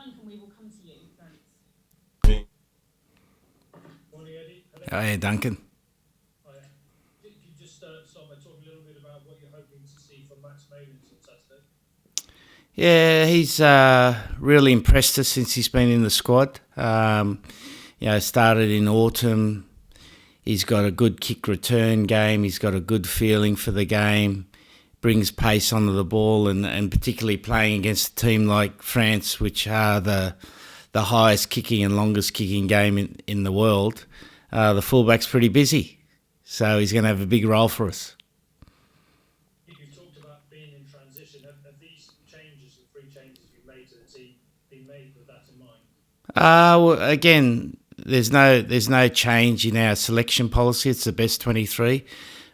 Duncan, we will come to you. Thanks. Morning, Eddie. Hey, Duncan. Hi. Could you just start by talking a little bit about what you're hoping to see from Max Malins on Saturday? Yeah, he's really impressed us since he's been in the squad. Started in autumn. He's got a good kick return game. He's got a good feeling for the game. Brings pace onto the ball, and particularly playing against a team like France, which are the highest kicking and longest kicking game in the world. The fullback's pretty busy, so he's going to have a big role for us. You've talked about being in transition. Have these changes, the 3 changes you've made to the team, been made with that in mind? Again, there's no change in our selection policy. It's the best 23,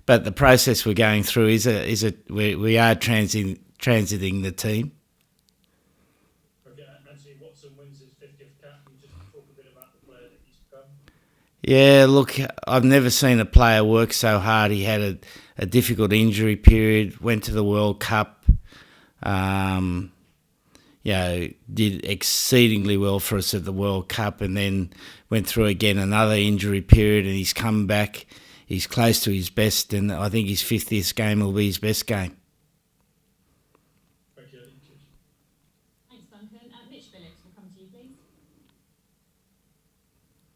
but the process we're going through we are transiting the team. Okay, Anthony Watson wins his 50th cap. Can you just talk a bit about the player that he's become? Yeah, look, I've never seen a player work so hard. He had a difficult injury period, went to the World Cup, did exceedingly well for us at the World Cup, and then went through again another injury period, and he's come back. He's close to his best, and I think his 50th game will be his best game. Thank you. Thanks, Duncan. Mitch Phillips will come to you, please.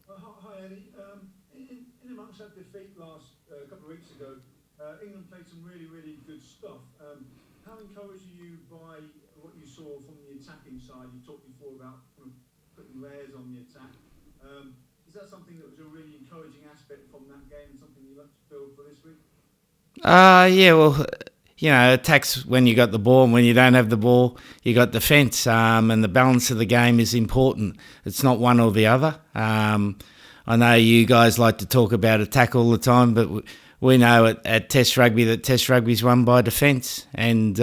Hi, Eddie. In amongst that defeat last couple of weeks ago, England played some really, really good stuff. How encouraged are you by what you saw from the attacking side? You talked before about putting layers on the attack. Is that something that was a really encouraging aspect from that game and something you'd like to build for this week? Attacks when you got the ball, and when you don't have the ball, you got defence, and the balance of the game is important. It's not one or the other. I know you guys like to talk about attack all the time, but we know at Test Rugby that Test Rugby is won by defence, and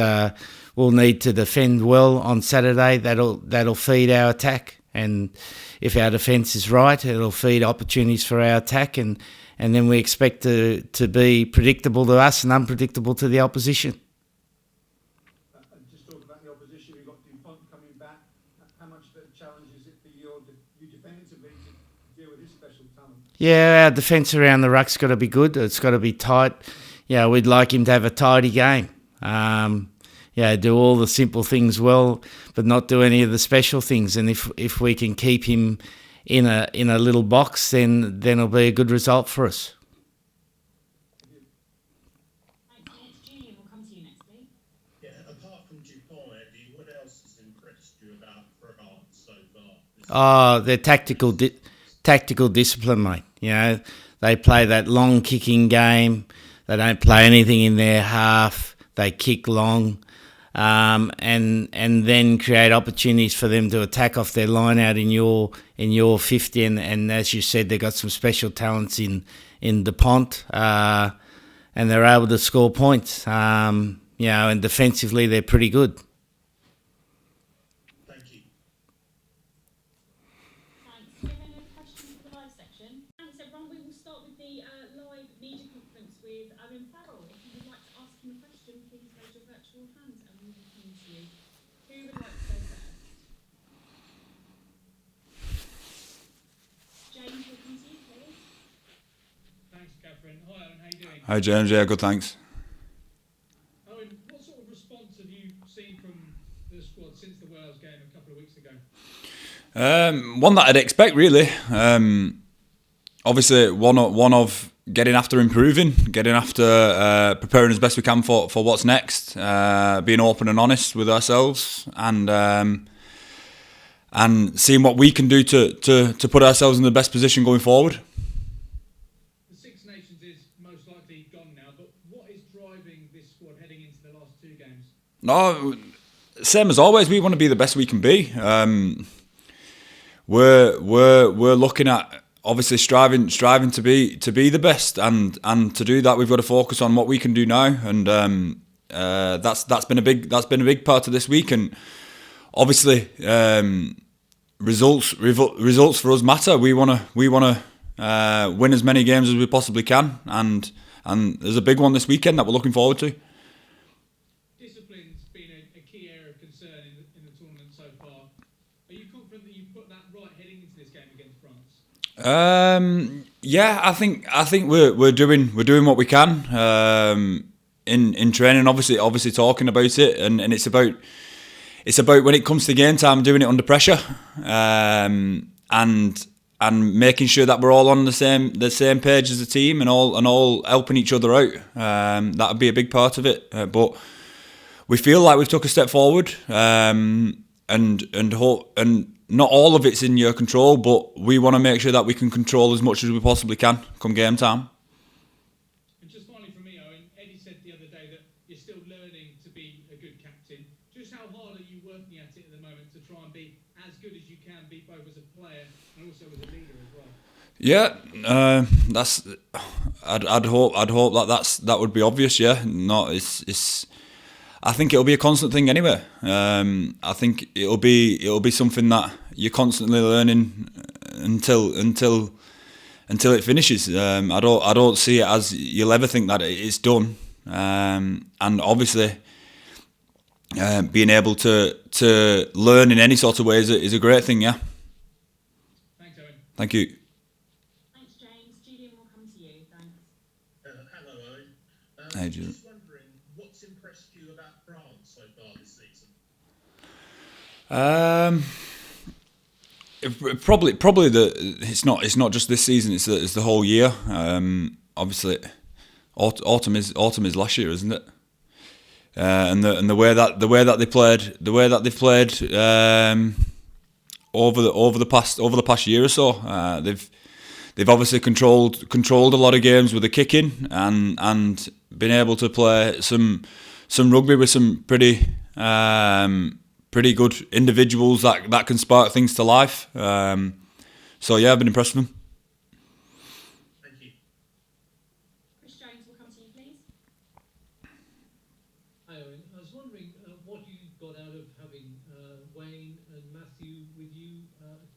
we'll need to defend well on Saturday. That'll feed our attack, and if our defence is right, it'll feed opportunities for our attack, and then we expect to be predictable to us and unpredictable to the opposition. Just talk about the opposition. We've got Dupont coming back. How much of a challenge is it for you defensively to deal with this special talent? Yeah, our defence around the ruck's got to be good. It's got to be tight. Yeah, we'd like him to have a tidy game. Do all the simple things well, but not do any of the special things. And if we can keep him in a little box, then it'll be a good result for us. Thanks, Mitch. Julian will come to you next, please. Yeah, apart from Dupont, Eddie, what else has impressed you about France so far? Their tactical discipline, mate. They play that long kicking game. They don't play anything in their half. They kick long. And then create opportunities for them to attack off their line out in your 50, and as you said, they've got some special talents in Dupont, and they're able to score points. And defensively they're pretty good. Thank you. Thanks. Do you have any other questions for the live section? Thanks, everyone. We will start with the live media conference with Owen Farrell. If you would like to ask him a question, please raise your virtual hand and we will come to you. Who would like to go first? James will come to you, please. Thanks, Catherine. Hi, Owen. How are you doing? Hi, James. Yeah, good, thanks. Owen, what sort of response have you seen from the squad since the Wales game a couple of weeks ago? One that I'd expect, really. Obviously, one of getting after improving, getting after preparing as best we can for what's next, being open and honest with ourselves, and seeing what we can do to put ourselves in the best position going forward. The Six Nations is most likely gone now, but what is driving this squad heading into the last 2 games? No, same as always. We want to be the best we can be. We're looking at obviously striving to be the best, and to do that we've got to focus on what we can do now, and that's been a big part of this week, and obviously results for us matter. We want to win as many games as we possibly can, and there's a big one this weekend that we're looking forward to. Discipline's been a key area of concern in the tournament so far. Are you confident got that right heading into this game against France? Yeah, I think we're doing what we can in training. Obviously talking about it, and it's about when it comes to game time, doing it under pressure, and making sure that we're all on the same page as a team, and all helping each other out. That would be a big part of it. But we feel like we've took a step forward, and not all of it's in your control, but we want to make sure that we can control as much as we possibly can come game time. And just finally from me, Owen, Eddie said the other day that you're still learning to be a good captain. Just how hard are you working at it at the moment to try and be as good as you can be, both as a player and also as a leader as well? Yeah, that's. I'd hope that would be obvious. Yeah, no, it's. I think it'll be a constant thing anyway. I think it'll be something that you're constantly learning until it finishes. I don't see it as you'll ever think that it's done. And obviously, being able to learn in any sort of way is a great thing. Yeah. Thanks, Owen. Thank you. Thanks, James. Julian will come to you. Thanks. Hello, Owen. Hey, Julian. Just wondering, what's impressed you about France so far this season? Probably it's not just this season. It's the whole year. Obviously, autumn is last year, isn't it? And the way that they've played over the past year or so. They've obviously controlled a lot of games with the kicking and been able to play some rugby with some pretty good individuals that can spark things to life. So yeah, I've been impressed with them. Thank you. Chris Jones will come to you, please. Hi, Owen. I was wondering what you got out of having Wayne and Matthew with you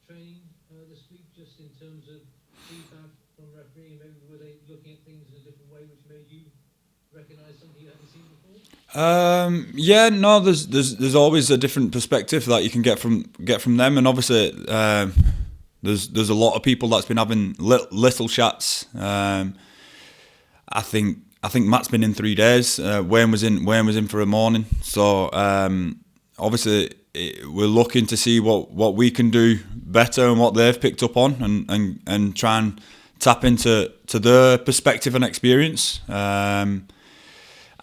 training this week, just in terms of feedback from refereeing. Maybe were they looking at things in a different way, which made you recognise something you hadn't seen before? Yeah, no, there's always a different perspective that you can get from them, and obviously there's a lot of people that's been having little chats. I think Matt's been in 3 days. Wayne was in for a morning. So obviously we're looking to see what we can do better and what they've picked up on, and try and tap into their perspective and experience.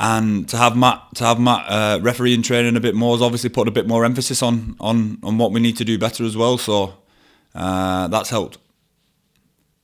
And to have Matt refereeing training a bit more has obviously put a bit more emphasis on what we need to do better as well. So that's helped.